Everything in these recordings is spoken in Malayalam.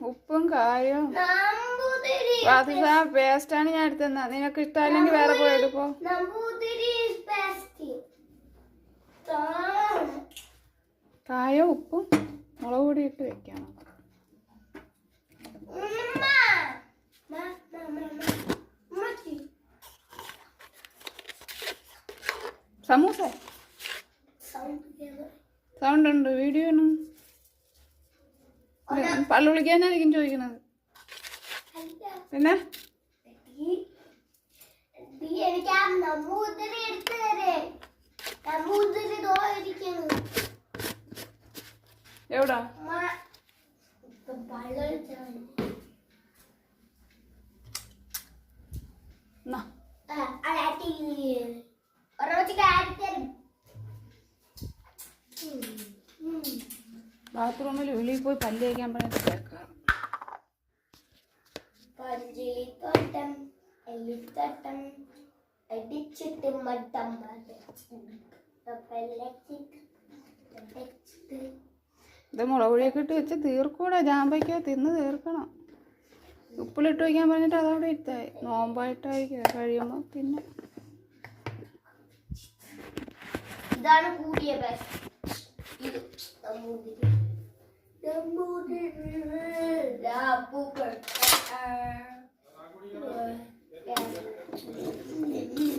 ഉപ്പും കായും അത് പേസ്റ്റാണ് ഞാൻ എടുത്തത്. നിനക്ക് ഇഷ്ടമല്ലെങ്കിൽ വേറെ പോയി എടുക്കോ. കായും ഉപ്പും മുളക് പൊടി ഇട്ട് വെക്കണം. സമൂസ സൗണ്ട് ഉണ്ട്. വീഡിയോ ആണ്. പല്ല് വിളിക്കാനായിരിക്കും ചോദിക്കണത്. പിന്നെ എവിടാ ബാത്റൂമിൽ വെളിയിൽ പോയി പല്ല് തേക്കാൻ പറഞ്ഞിട്ട് കേൾക്കാം. പഞ്ചിത്തോട്ടം എല്ലിത്തോട്ടം അടിച്ചിട്ട് മട്ടം ഇത് മുളക് പൊടിയൊക്കെ ഇട്ട് വെച്ച് തീർക്കൂടാ. ജാമ്പയ്ക്ക തിന്ന് തീർക്കണം. ഉപ്പിലിട്ട് വയ്ക്കാൻ പറഞ്ഞിട്ട് അതവിടെ ഇട്ടായി. നോമ്പായിട്ടായി കഴിയുമ്പോൾ പിന്നെ ഇതാണ് കൂടിയ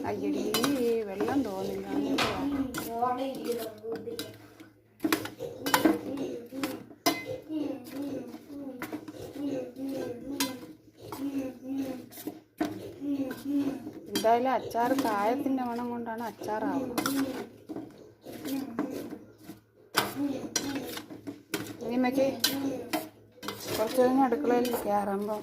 അയ്യടി വെള്ളം തോന്നില്ല. എന്തായാലും അച്ചാർ കായത്തിൻ്റെ മണം കൊണ്ടാണ് അച്ചാറാവുന്നത്. ഇനിമയ്ക്ക് കുറച്ച് കഴിഞ്ഞ് അടുക്കളയിൽ കയറുമ്പം